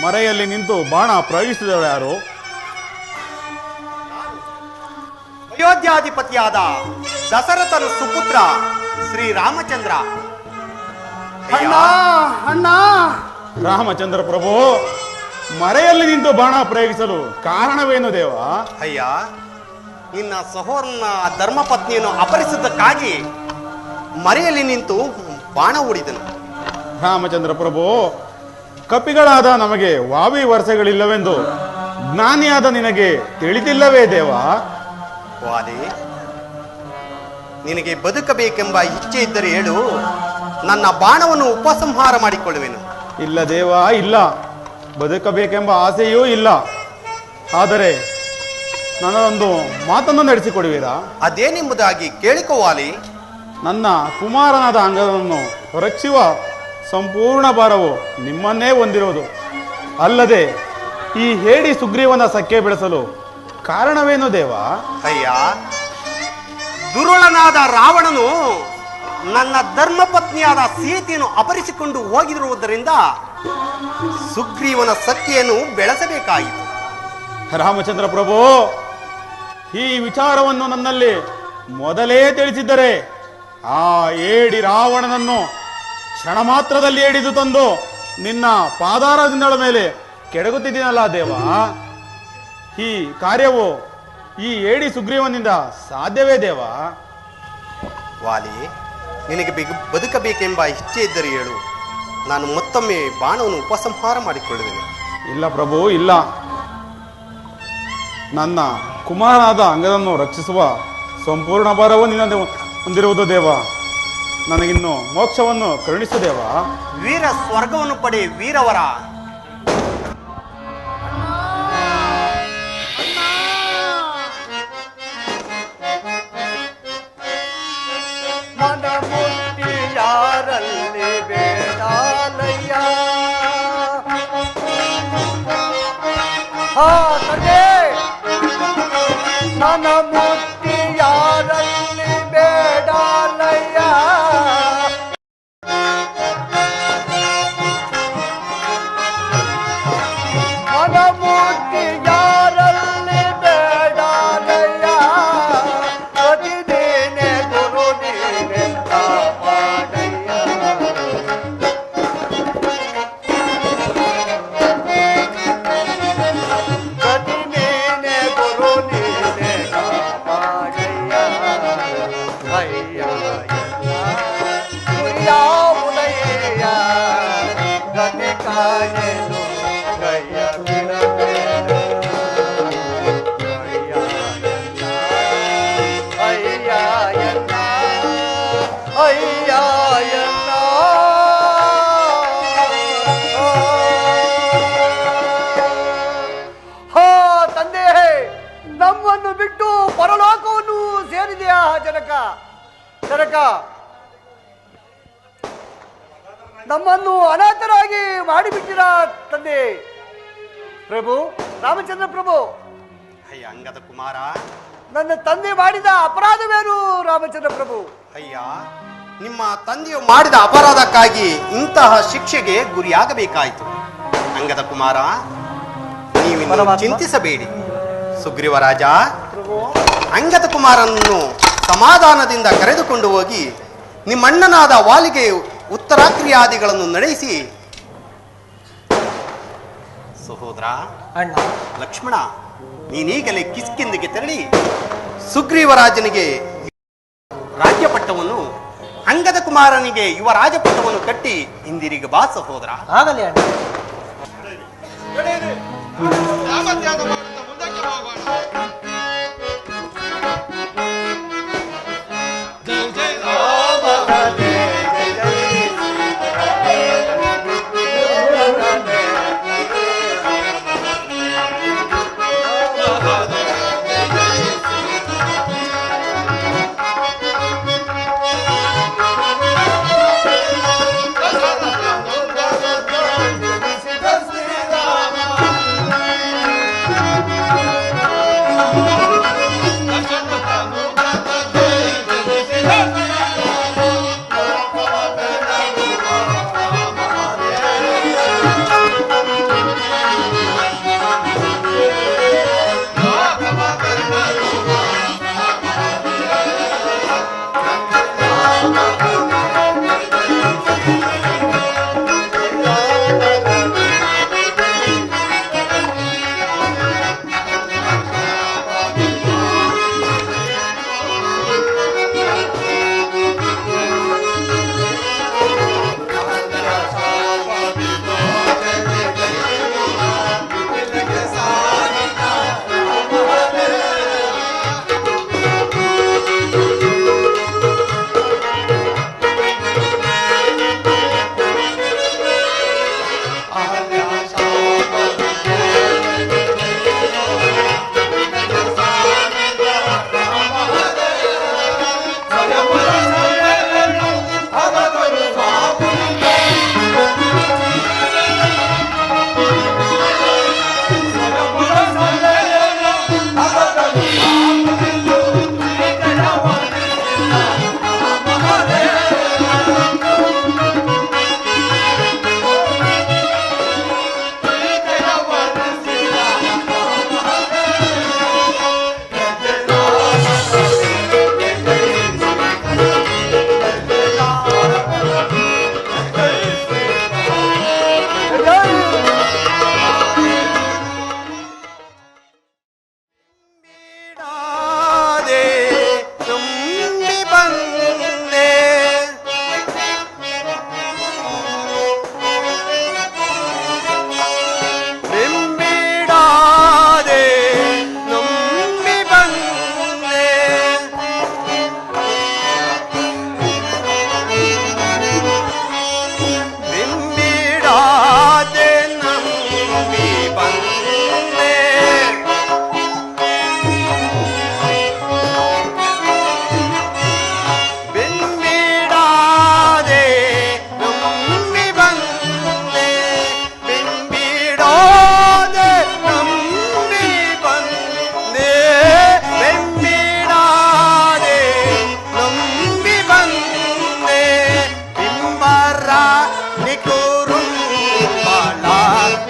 ಮರೆಯಲ್ಲಿ ನಿಂತು ಬಾಣ ಪ್ರಯೋಗಿಸಿದವರು ಯಾರು? ಅಯೋಧ್ಯಾಧಿಪತಿಯಾದ ದಶರಥನ ಸುಪುತ್ರ ಶ್ರೀರಾಮಚಂದ್ರ. ಅಣ್ಣ, ರಾಮಚಂದ್ರ ಪ್ರಭು, ಮರೆಯಲ್ಲಿ ನಿಂತು ಬಾಣ ಪ್ರಯೋಗಿಸಲು ಕಾರಣವೇನು ದೇವ? ಅಯ್ಯ, ನಿನ್ನ ಸಹೋದರನ ಧರ್ಮಪತ್ನಿಯನ್ನು ಅಪಹರಿಸಿದ್ದಕ್ಕಾಗಿ ಮರೆಯಲ್ಲಿ ನಿಂತು ಬಾಣ ಹೂಡಿದನು. ರಾಮಚಂದ್ರ ಪ್ರಭು, ಕಪಿಗಳಾದ ನಮಗೆ ವಾವಿ ವರ್ಷಗಳಿಲ್ಲವೆಂದು ಜ್ಞಾನಿಯಾದ ನಿನಗೆ ತಿಳಿದಿಲ್ಲವೇ ದೇವ? ವಾಲಿ, ನಿನಗೆ ಬದುಕಬೇಕೆಂಬ ಇಚ್ಛೆ ಇದ್ದರೆ ಹೇಳು, ನನ್ನ ಬಾಣವನ್ನು ಉಪಸಂಹಾರ ಮಾಡಿಕೊಳ್ಳುವೆನು. ಇಲ್ಲ ದೇವ, ಇಲ್ಲ. ಬದುಕಬೇಕೆಂಬ ಆಸೆಯೂ ಇಲ್ಲ. ಆದರೆ ನನ್ನದೊಂದು ಮಾತನ್ನು ನಡೆಸಿಕೊಡುವಿರಾ? ಅದೇನೆಂಬುದಾಗಿ ಕೇಳಿಕೋ ವಾಲಿ. ನನ್ನ ಕುಮಾರನಾದ ಅಂಗವನ್ನು ರಕ್ಷಿಸುವ ಸಂಪೂರ್ಣ ಭಾರವು ನಿಮ್ಮನ್ನೇ ಹೊಂದಿರುವುದು. ಅಲ್ಲದೆ ಈ ಹೇಡಿ ಸುಗ್ರೀವನ ಸಖ್ಯ ಬೆಳೆಸಲು ಕಾರಣವೇನು ದೇವ? ಅಯ್ಯ, ದುರುಳನಾದ ರಾವಣನು ನನ್ನ ಧರ್ಮಪತ್ನಿಯಾದ ಸೀತೆಯನ್ನು ಅಪಹರಿಸಿಕೊಂಡು ಹೋಗಿರುವುದರಿಂದ ಸುಗ್ರೀವನ ಸಖ್ಯೆಯನ್ನು ಬೆಳೆಸಬೇಕಾಯಿತು. ರಾಮಚಂದ್ರ ಪ್ರಭು, ಈ ವಿಚಾರವನ್ನು ನನ್ನಲ್ಲಿ ಮೊದಲೇ ತಿಳಿಸಿದ್ದರೆ ಆ ಏಡಿ ರಾವಣನನ್ನು ಕ್ಷಣ ಮಾತ್ರದಲ್ಲಿ ಹಿಡಿದು ತಂದು ನಿನ್ನ ಪಾದಾರದಿಂದಳ ಮೇಲೆ ಕೆಡಗುತ್ತಿದ್ದೀನಲ್ಲ ದೇವ. ಈ ಕಾರ್ಯವು ಈ ಏಡಿ ಸುಗ್ರೀವನಿಂದ ಸಾಧ್ಯವೇ ದೇವ? ವಾಲಿ, ನಿನಗೆ ಬದುಕಬೇಕೆಂಬ ಇಚ್ಛೆ ಇದ್ದರೆ ಹೇಳು, ನಾನು ಮತ್ತೊಮ್ಮೆ ಬಾಣವನ್ನು ಉಪಸಂಹಾರ ಮಾಡಿಕೊಳ್ಳುವೆನು. ಇಲ್ಲ ಪ್ರಭು, ಇಲ್ಲ. ನನ್ನ ಕುಮಾರನಾದ ಅಂಗದನ್ನು ರಕ್ಷಿಸುವ ಸಂಪೂರ್ಣ ಭಾರವು ನಿನ್ನದೇ ಹೊಂದಿರುವುದು ದೇವ. ನನಗಿನ್ನು ಮೋಕ್ಷವನ್ನು ಕರುಣಿಸು ದೇವ. ವೀರ ಸ್ವರ್ಗವನ್ನು ಪಡೆ ವೀರವರ. ಮನಮುಟ್ಟಿ ಯಾರಲ್ಲಿ ಬೇಡಾಲಯ್ಯ. ಹಾ ತಂದೆ, ಮನಮುಟ್ಟಿ ಯಾರಲ್ಲಿ ಬೇಡಾಲಯ್ಯ. ಮನಮುಟ್ಟಿ ಯಾರಲ್ಲಿ ಬೇಡಾಲಯ್ಯ. ಗತಿ ನೀನೆ ಗುರು ನೀನೆ ಕಾಪಾಡಯ್ಯ. ಗತಿ ನೀನೆ ಗುರು ನೀನೆ ಕಾಪಾಡಯ್ಯ. ಅಯ್ಯ ಉದಯ ಗತಿ ಕಾಯನು ಕೈಯ ಬಿಡಬೇಡ. ಅಯ್ಯ ಎನ್ನ ಅಯ್ಯ ಎನ್ನ ಹಾ ತಂದೆ, ನಮ್ಮನ್ನು ಬಿಟ್ಟು ಪರಲೋಕವನ್ನು ಸೇರಿದೆಯಾ ಜನಕ? ಜನಕ, ನಮ್ಮನ್ನು ಅನಾಥರಾಗಿ ಮಾಡಿಬಿಟ್ಟಿರ ತಂದೆ. ಪ್ರಭು ರಾಮಚಂದ್ರ ಪ್ರಭು, ಅಯ್ಯ ಅಂಗದ ಕುಮಾರ, ನನ್ನ ತಂದೆ ಮಾಡಿದ ಅಪರಾಧವೇನು ರಾಮಚಂದ್ರ ಪ್ರಭು? ಅಯ್ಯ, ನಿಮ್ಮ ತಂದೆಯು ಮಾಡಿದ ಅಪರಾಧಕ್ಕಾಗಿ ಇಂತಹ ಶಿಕ್ಷೆಗೆ ಗುರಿಯಾಗಬೇಕಾಯಿತು. ಅಂಗದ ಕುಮಾರ, ನೀವಿನ್ನು ಚಿಂತಿಸಬೇಡಿ. ಸುಗ್ರೀವ ರಾಜ, ಅಂಗದ ಕುಮಾರನನ್ನು ಸಮಾಧಾನದಿಂದ ಕರೆದುಕೊಂಡು ಹೋಗಿ ನಿಮ್ಮಣ್ಣನಾದ ವಾಲಿಗೆ ಉತ್ತರಾಕ್ರಿಯಾದಿಗಳನ್ನು ನಡೆಸಿ. ಸಹೋದರ ಅಣ್ಣ, ಲಕ್ಷ್ಮಣ, ನೀನೀಗಲೇ ಕಿಷ್ಕಿಂಧೆಗೆ ತೆರಳಿ ಸುಗ್ರೀವರಾಜನಿಗೆ ರಾಜ್ಯಪಟ್ಟವನ್ನು, ಅಂಗದ ಕುಮಾರನಿಗೆ ಯುವರಾಜ ಪಟ್ಟವನ್ನು ಕಟ್ಟಿ ಹಿಂದಿರುಗಿ ಬಾ ಸಹೋದರ. ಆಗಲಿ ಅಣ್ಣ.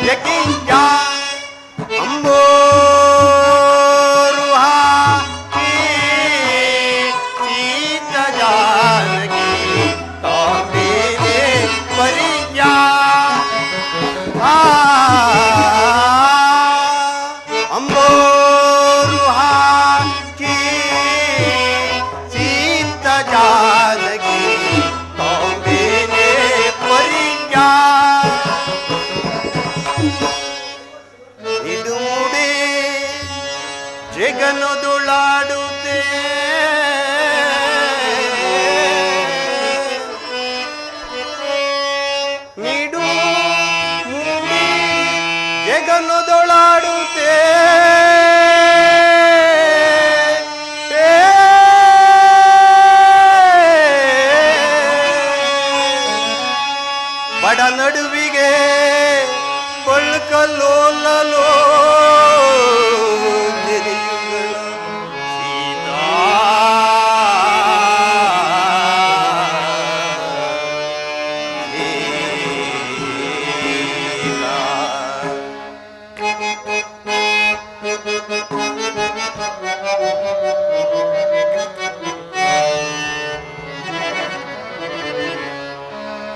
ಯಕಿಂಚ ಅಂಬೋರುಹಾ ಸೀತ ಜಾನಕಿ ತಾಂಬೇನೆ ಪರಿಜ್ಞ ಅಂಬೋರುಹಾ ಸೀತ ಜಾನಕಿ ತಾಂಬೇನೆ ಪರಿಜ್ಞ ಇಡುಮುಡಿ ಜಗನೊದುಳಾಡುತ್ತೆ ನಿಡು ಮುಡಿ ಜಗನೊದೊಳಾಡುತ್ತೆ ಬಡ ನಡುವಿಗೆ ಕೊಳ್ಕಲ್ಲೋಲಲೋ ಗೆರೆಯುಗಳ ಸೀತಾ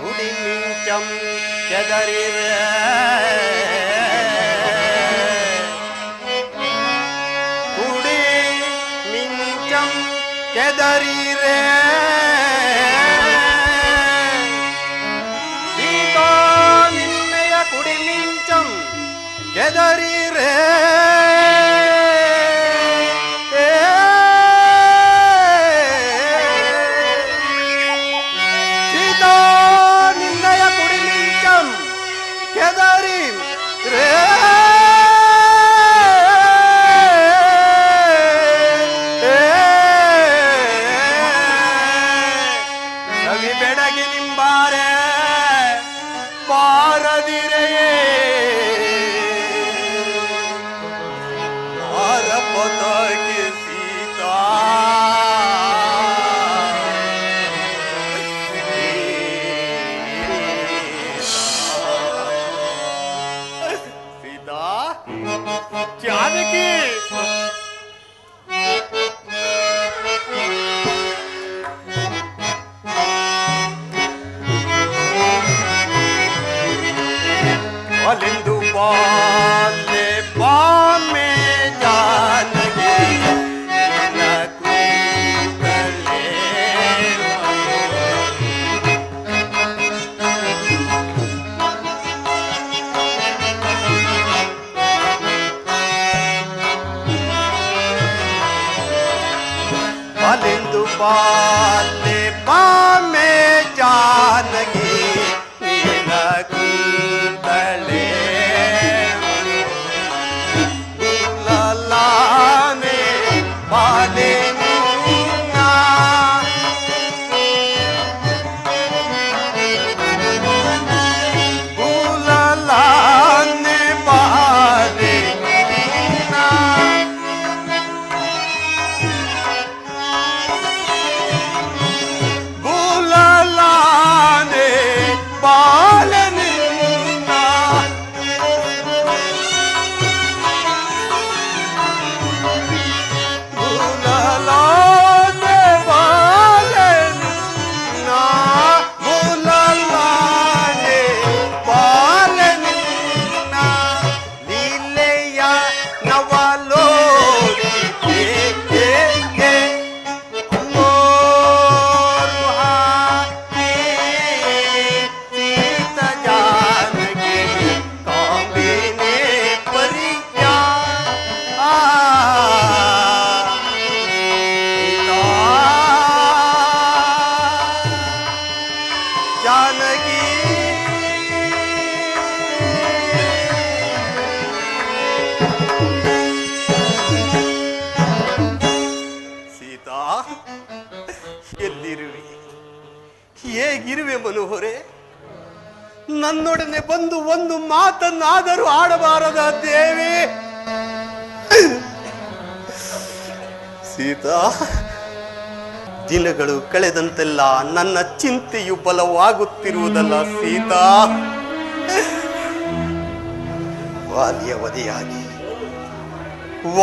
ಗುಡಿ ಮಿಂಚಂ ಕೆದರಿವೆ ಗುಡಿ ಮಿಂಚಂ ಕೆದರಿರೆ ಸೀತಾ ನಿನ್ನೆಯ ಕುಡಿ ಮಿಂಚಂ ಕೆದರಿರೆ ಸೀತಾ ನಿನ್ನಯ ಕುಡಿ ಮಿಂಚಂ ಕೆದರಿ ರೇ ರವಿ ಬೆಡಗಿ ನಿಂಬಾರೆ ಬಾರದಿರೆಯೇ ಪತಾಕೆ ಸೀತಾ ಸೀತಾ ಜಾನಕಿ ಅಲೆಂದು ಬಾಲೆ ಬಾಮೆ ಜಾನಕಿ ನಿನ್ನ ಕೂದಲೇ ಅಲೆಂದು ಬಾಲೆ ಬಾಮೆ ಜಾನಕಿ ನಿನ್ನ ಕೂದಲೇ ಗುಲಾನೆ ಬಾಲೆ ನಿನ್ನ ಗುಲಾನೆ ಬಾಲೆ ನಿನ್ನ ಗುಲಾನೆ ಬಾಲೆ ನಿನ್ನ ಗುಲಾನೆ ಬಾಲೆ ನಿನ್ನ ಗುಲಾನೆ ಬಾಲೆ ನಿನ್ನ ಲೀಲೆಯ ನವಲೋಕಿತೆ ಅಂಬೋರುಹಾ ಸೀತ ಜಾನಕಿ ತಾಂಬೇನೆ ಪರಿಜ್ಞ ಜಾನಕಿ ಸೀತಾ ಎಲ್ಲಿರುವೆ ಹೇಗಿರುವೆ ಮನೋಹರೆ ನನ್ನೊಡನೆ ಬಂದು ಒಂದು ಮಾತನ್ನಾದರೂ ಆಡಬಾರದ ದೇವಿ ಸೀತಾ ದಿನಗಳು ಕಳೆದಂತೆಲ್ಲ ನನ್ನ ಚಿಂತೆಯು ಬಲವಾಗುತ್ತಿರುವುದಲ್ಲ ಸೀತಾ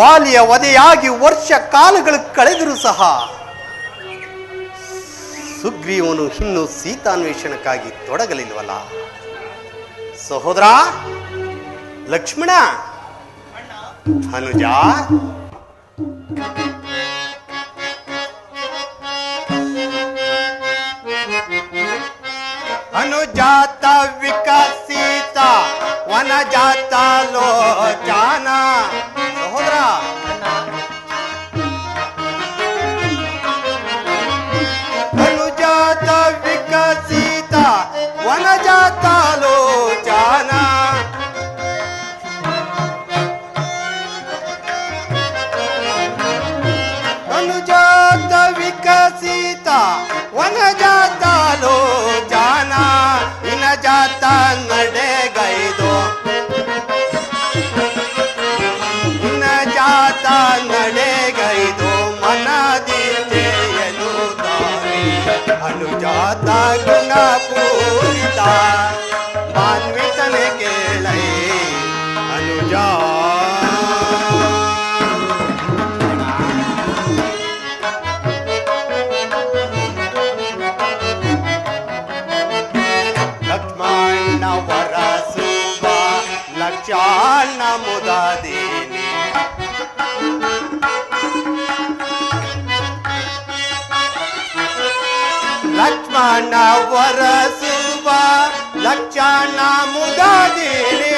ವಾಲಿಯ ವಧೆಯಾಗಿ ವರ್ಷ ಕಾಲಗಳು ಕಳೆದರೂ ಸಹ ಸುಗ್ರೀವನು ಇನ್ನು ಸೀತಾನ್ವೇಷಣಕ್ಕಾಗಿ ತೊಡಗಲಿಲ್ವಲ್ಲ. ಸಹೋದರ ಲಕ್ಷ್ಮಣ, ಅನುಜ, ಅನುಜಾತ ವಿಕಸಿತ ವನಜಾತ ಲೋಚಾನ. ಸಹೋದರ, ಅನುಜಾತ ವಿಕಸಿತ ವನಜಾತ ಲೋಚಾನ. ಅನುಜಾತ ವಿಕಸಿತ ವನಜಾತ ಲೋಚಾನ. ಇನ ಜಾತ ನಡೆಗೈದು ಜಾತ ನಡೆಗೈದು ಮನದಿಯನು ದಾರಿ. ಅನುಜಾತ ಗುಣ ಪೂರಿತ ಮಾನ್ವಿತನೆ ಕೇಳೈ ಅನುಜ. ಲಕ್ಷ್ಮಣ ವರಸುವ ಲಕ್ಷಾಣ ಮುದದೇನಿ. ಲಕ್ಷ್ಮಣ ವರಸುವ ಲಕ್ಷಣ ಮುದದೇನಿ.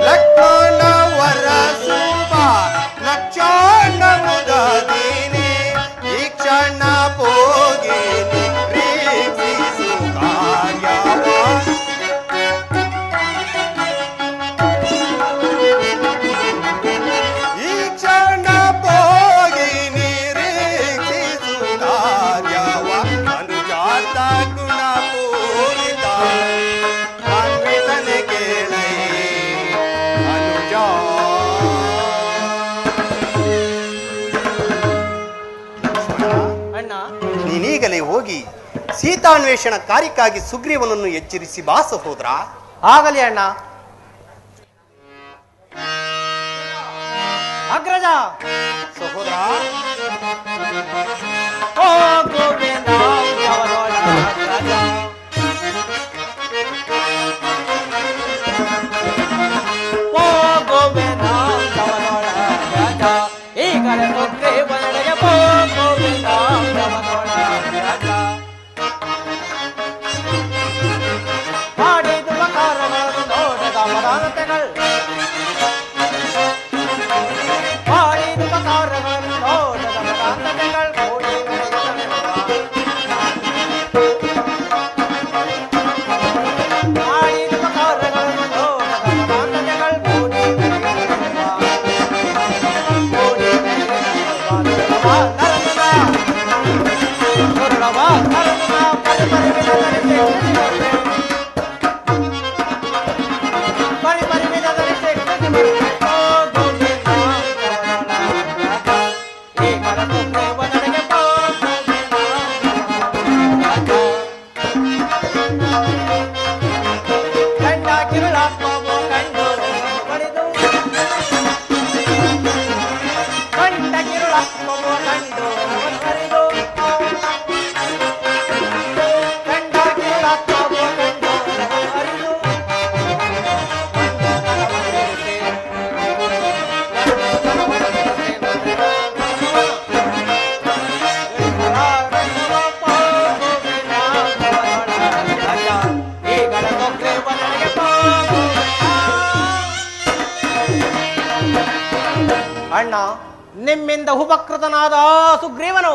ಲಕ್ಷ್ಮಣ ವರಸುವ ಲಕ್ಷಣ ಮುದದೇನಿ. ಈ ಕ್ಷಣ ಹೋಗಿನಿ ಪ್ರೀತಿಸು ಕಾರ್ಯವ. ಈ ಕ್ಷಣ ಹೋಗಿ ನಿರೀಕ್ಷಿಸು ಕಾರ್ಯವ. ಅನುಜಾತ ಗುಣ ಪೂರಿತ ಅನ್ವಿತನೆ ಕೇಳೈ ಅನುಜ. ನೀನೀಗಲೇ ಹೋಗಿ ಸೀತಾನ್ವೇಷಣ ಕಾರ್ಯಕ್ಕಾಗಿ ಸುಗ್ರೀವನನ್ನು ಎಚ್ಚರಿಸಿ ಬಾ ಸಹೋದರ. ಆಗಲಿ ಅಣ್ಣ. ಅಗ್ರಜ. ಸಹೋದರ, ಓ ಗೋವಿಂದ ಅವನೋಡ ಅಗ್ರಜ. ಓ ಗೋವಿಂದ ಅವನೋಡ ಅಗ್ರಜ. ಈಗಲೇ ಸುಗ್ರೀವನಿಗೆ ಓ ಗೋವಿಂದ ಅವನೋಡ ಅಗ್ರಜ. ಮಾಡಿದ ಮಕಾರಗಳನ್ನು ನೋಡದ ಮದಾನತೆಗಳು. ಮಾಡಿದ ಮಕಾರಗಳನ್ನು ನೋಡದ ಮದಾನತೆಗಳು ಕೂಡಿ ಮಾಡಿದ ಮಕಾರಗಳನ್ನು ನೋಡದ ಮದಾನತೆಗಳು ಕೂಡಿ ಅಣ್ಣ, ನಿಮ್ಮಿಂದ ಉಪಕೃತನಾದ ಸುಗ್ರೀವನು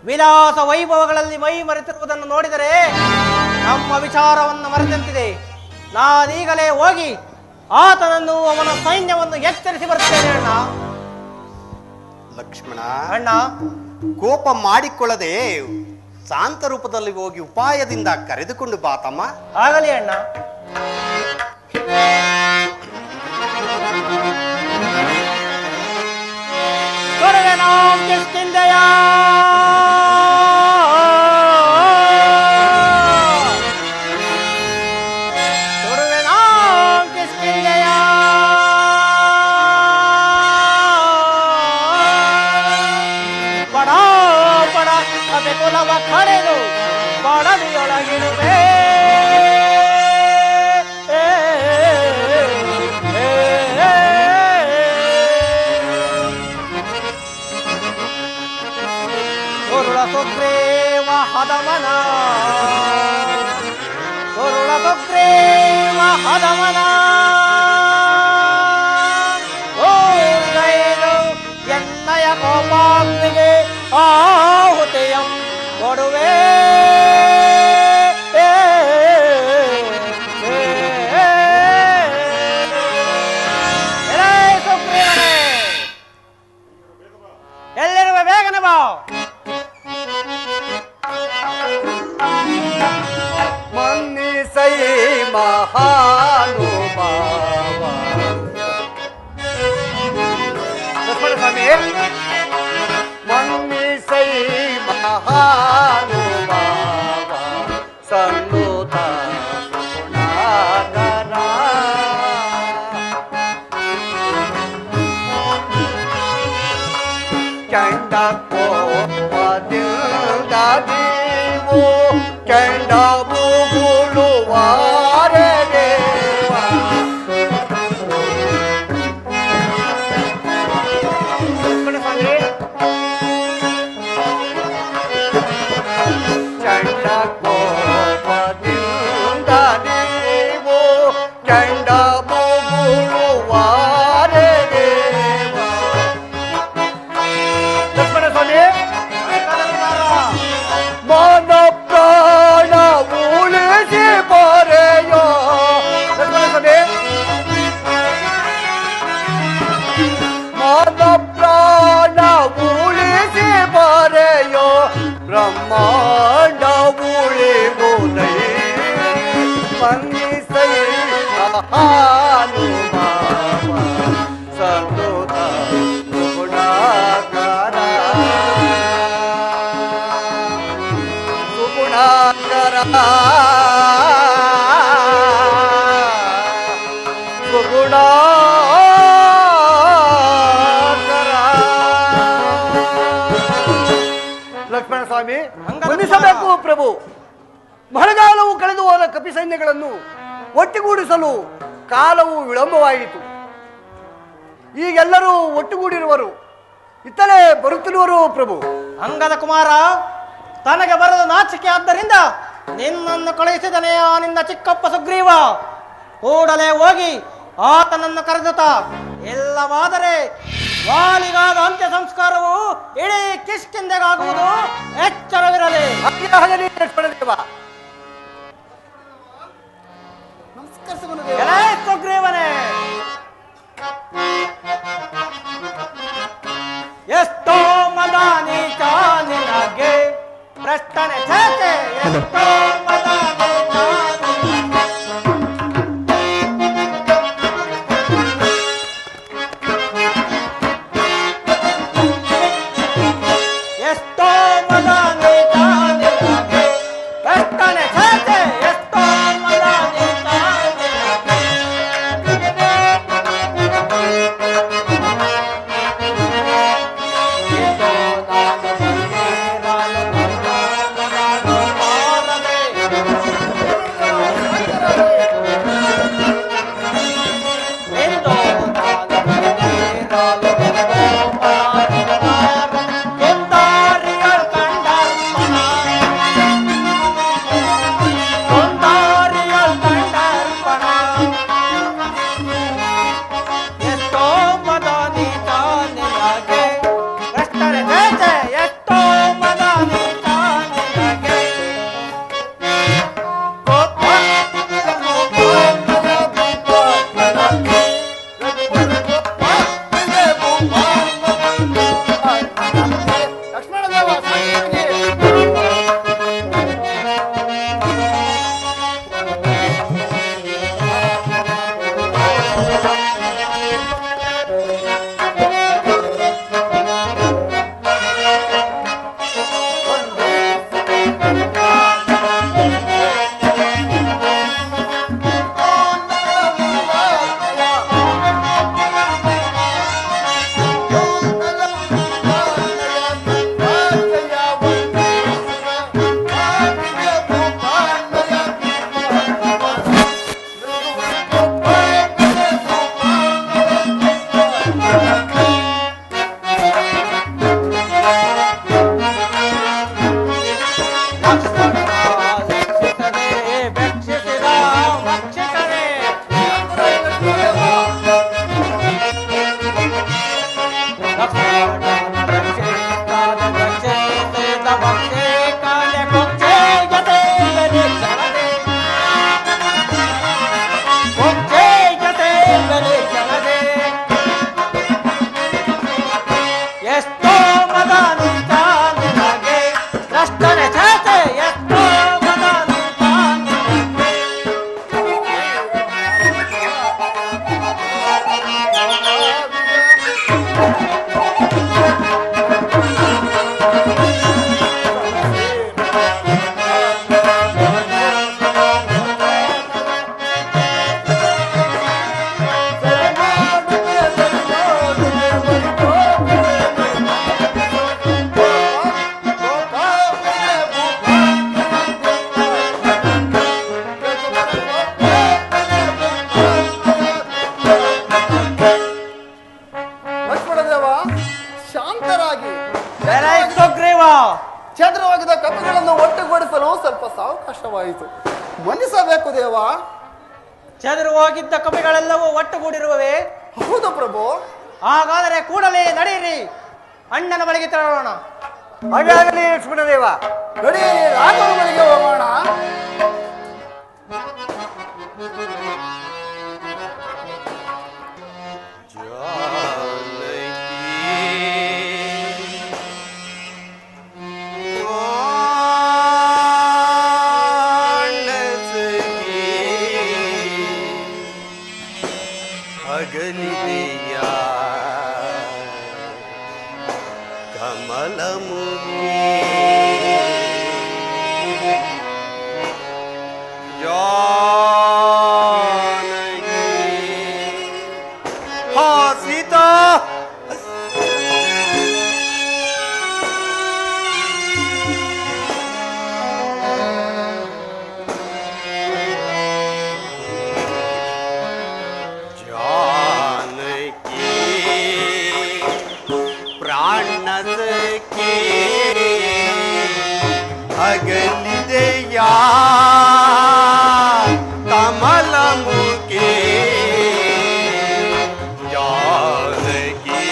ವಿಲಾಸ ವೈಭವಗಳಲ್ಲಿ ಮೈ ಮರೆತಿರುವುದನ್ನು ನೋಡಿದರೆ ನಮ್ಮ ವಿಚಾರವನ್ನು ಮರೆತಂತಿದೆ. ನಾನೀಗಲೇ ಹೋಗಿ ಆತನನ್ನು ಅವನ ಸೈನ್ಯವನ್ನು ಎಚ್ಚರಿಸಿ ಬರುತ್ತೇನೆ ಅಣ್ಣ. ಲಕ್ಷ್ಮಣ, ಅಣ್ಣ, ಕೋಪ ಮಾಡಿಕೊಳ್ಳದೆ ಶಾಂತ ರೂಪದಲ್ಲಿ ಹೋಗಿ ಉಪಾಯದಿಂದ ಕರೆದುಕೊಂಡು ಬಾ ತಮ್ಮ. ಆಗಲಿ ಅಣ್ಣ. ಕೊಡುವೆ ನಾವು ಕಿಷ್ಕಿಂಧೆಯ ಕಪೆ ಕುಲವ ಕಡೆದು ಬಾಡಲಿಯೊಳಗಿರುವೆ ಗುರುಳ ಸುಗ್ರೀವ ಹದಮನ ಗುರುಳ ಸುಗ್ರೀವ ಹದಮನ ಎನ್ನಯ ಕೋಪಾಗ್ನಿಗೆ ಆಹುತಿಯಂ ಕೊಡುವೆ ಎಲ್ಲಿರುವ ಬೇಗನೆ ಬಾ ಮನ್ನಿಸೈ ಮಹಾನುಭಾವ ಸ್ವಾಮಿ ಮನ್ನಿಸೈ ಮಹಾನುಭಾವ ಸನ್ನುತ ಗುಣಾಕರ ಚಂಡ ಕೋಪದಿಂದ ನೀವು ಚಂಡ ಬುಗುಳುವಾರೆ ದೇವ ಚಂಡ ಕೋಪದಿಂದ ನೀವು ಚಂಡ ಬುಗುಳುವಾರೆ ದೇವ ಲಕ್ಷ್ಮಣ ಸ್ವಾಮಿ ಮಾನ ಪ್ರಾಣ ಉಳಿಸಿ ಬರೆಯೋ ಲಕ್ಷ್ಮಣ ಸ್ವಾಮಿ ಮಾನ ಪ್ರಾಣ ಉಳಿಸಿ ಬರೆಯೋ ಬ್ರಹ್ಮಾಂಡ ಉಳಿಗುವುದೈ ಸ್ಪಂದಿಸೈ ಮಹಾನುಭಾವ ಸತತ ಗುಣಾಕರ ಸುಗುಣಾಕರ ಲಕ್ಷ್ಮಣ ಸ್ವಾಮಿ ವಂದಿಸಬೇಕು ಪ್ರಭು. ಮಳೆಗಾಲವು ಕಳೆದು ಹೋದ ಕಪಿ ಸೈನ್ಯಗಳನ್ನು ಒಟ್ಟುಗೂಡಿಸಲು ಕಾಲವು ವಿಳಂಬವಾಯಿತು. ಈಗೆಲ್ಲರೂ ಒಟ್ಟುಗೂಡಿರುವರು, ಇತ್ತಲೇ ಬರುತ್ತಿರುವರು ಪ್ರಭು. ಅಂಗದ ಕುಮಾರ, ತನಗೆ ಬರದ ನಾಚಿಕೆ ಆದ್ದರಿಂದ ನಿನ್ನನ್ನು ಕಳುಹಿಸಿದನೇ ಆ ನಿನ್ನ ಚಿಕ್ಕಪ್ಪ ಸುಗ್ರೀವ. ಕೂಡಲೇ ಹೋಗಿ ಆತನನ್ನು ಕರೆದುತ, ಇಲ್ಲವಾದರೆ ವಾಲಿಗಾದ ಅಂತ್ಯ ಸಂಸ್ಕಾರವು ಇಡೀ ಕಿಷ್ಕಿಂದೆಗಾಗುವುದು, ಎಚ್ಚರವಿರಲಿ. ಎಲೈ ಸುಗ್ರೀವನೇ, ಎಷ್ಟೋ ಮದ ನೀಚ ನಿನಗೆ ಪ್ರಶ್ನೆ ಛೇತೆ, ಎಷ್ಟೋ ಮದ ನೀಚ ನಿನಗೆ. ಎಷ್ಟೋ ಮದ ನೀಚ ನಿನಗೆ ಪ್ರಶ್ನೆ ಹೋಗಿದ ಕಪಿಗಳನ್ನು ಒಟ್ಟುಗೂಡಿಸಲು ಸ್ವಲ್ಪ ಸಾವಕಾಶವಾಯಿತು. ಮನ್ನಿಸಬೇಕು ದೇವ. ಚದುರು ಹೋಗಿದ್ದ ಕಪಿಗಳೆಲ್ಲವೂ ಒಟ್ಟುಗೂಡಿರುವವೇ? ಹೌದು ಪ್ರಭು. ಹಾಗಾದರೆ ಕೂಡಲೇ ನಡೆಯಿರಿ, ಅಣ್ಣನ ಬಳಿಗೆ ತೆರಳೋಣ. ಹಾಗಾಗಲಿ ಲಕ್ಷ್ಮಣದೇವ. ನಡಿ, ರಾಘವನ ಬಳಿಗೆ ಹೋಗೋಣ. ಅಗಲಿದೆಯ ಕಮಲ ಮುಗಿ ಜಾನಕಿ ಹಾ ಸೀತಾ ಅಗಲಿದೆಯಾ ಕಮಲ ಮುಖೆ ಜಾನಕಿ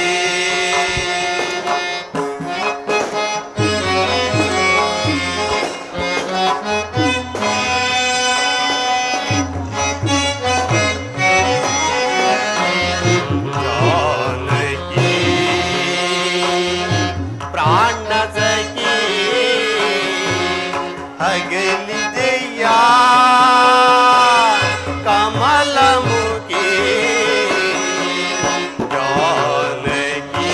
ಜಾನಕಿ ಪ್ರಾಣ ಸಖಿ ಅಗಲಿದೆಯಾ ಕಮಲ ಮುಖಿ ಜಾನಕಿ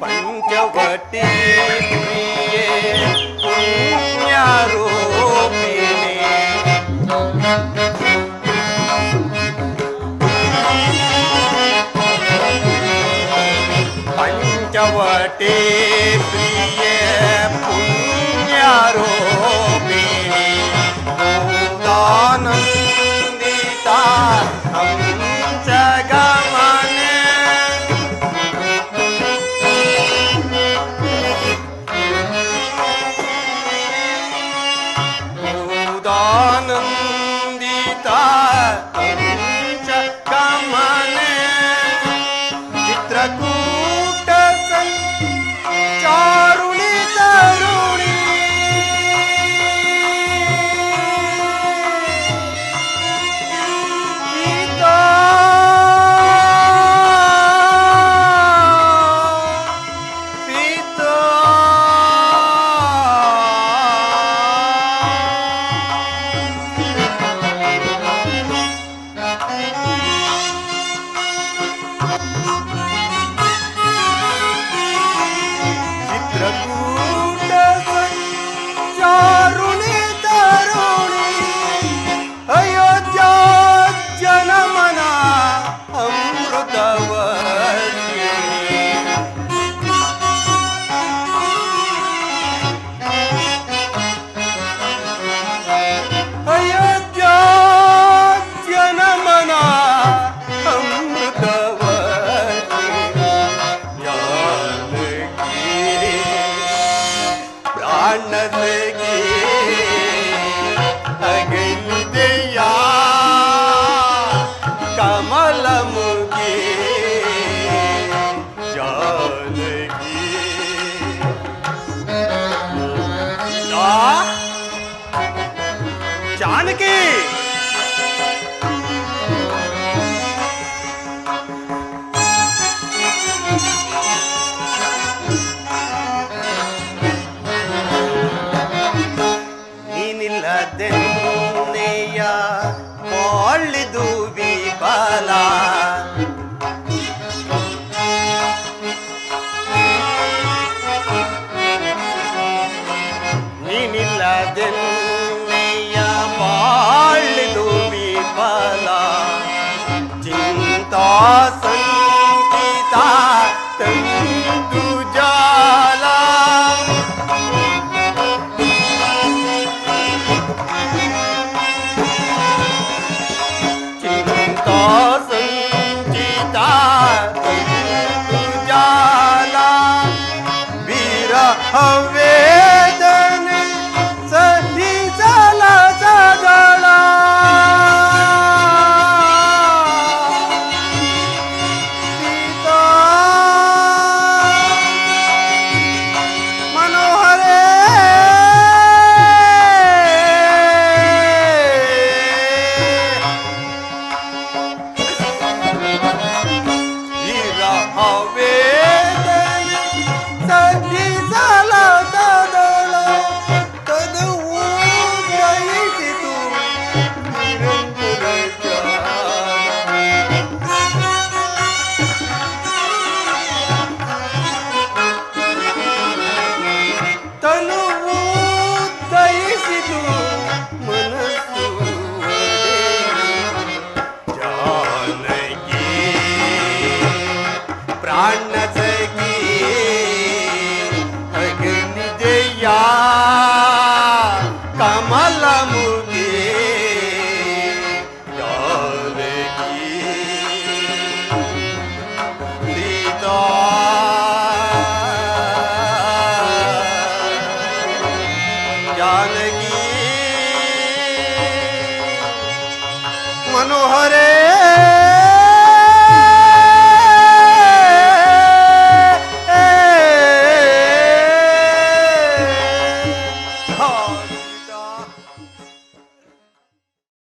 ಪಂಚವಟಿ ಪ್ರಿಯೆ ಪುಣ್ಯರೂಪಿಣಿ ಪಂಚವಟಿ ಪ್ರಿಯೆ ಪುಣ್ಯರೂಪಿಣಿ ದಾನಂದಿತ ಹಂಸಗಮನೆ ಆನಂದಿತ ಕಮನೆ ಚಿತ್ರಕೂಟ ಚಾರುಣಿ ತರುಣಿ ಸೀತಾ ಸೀತಾ ಚಿತ್ರಕೂಟ ಚಾರುಣಿ ತರುಣಿ ಅಯೋಧ್ಯ ಜನಮನ ಅಮೃತವರ್ಷಿಣಿ ಅಯೋಧ್ಯ ಜನಮನ ಅಮೃತವರ್ಷಿಣಿ ಜಾನಕಿ ಪ್ರಾಣದಗೆ ಅಗಲಿದೆಯಾ ಕಮಲ ಮುಗಿ ಜಾನಕಿ ಜಾನಕಿ ನೀನಿಲ್ಲದೆನ್ನೆಯ ಬಾಳಿದು ವಿಫಲ ನೀನಿಲ್ಲದೆನ್ನೆಯ ಬಾಳಿದು ಸಂಗೀತ ತಂದು ಜಾಲ ಚಿಂತಾ ಸಂಗೀತ ತಂದು ಜಾಲ ವಿರಹವೇ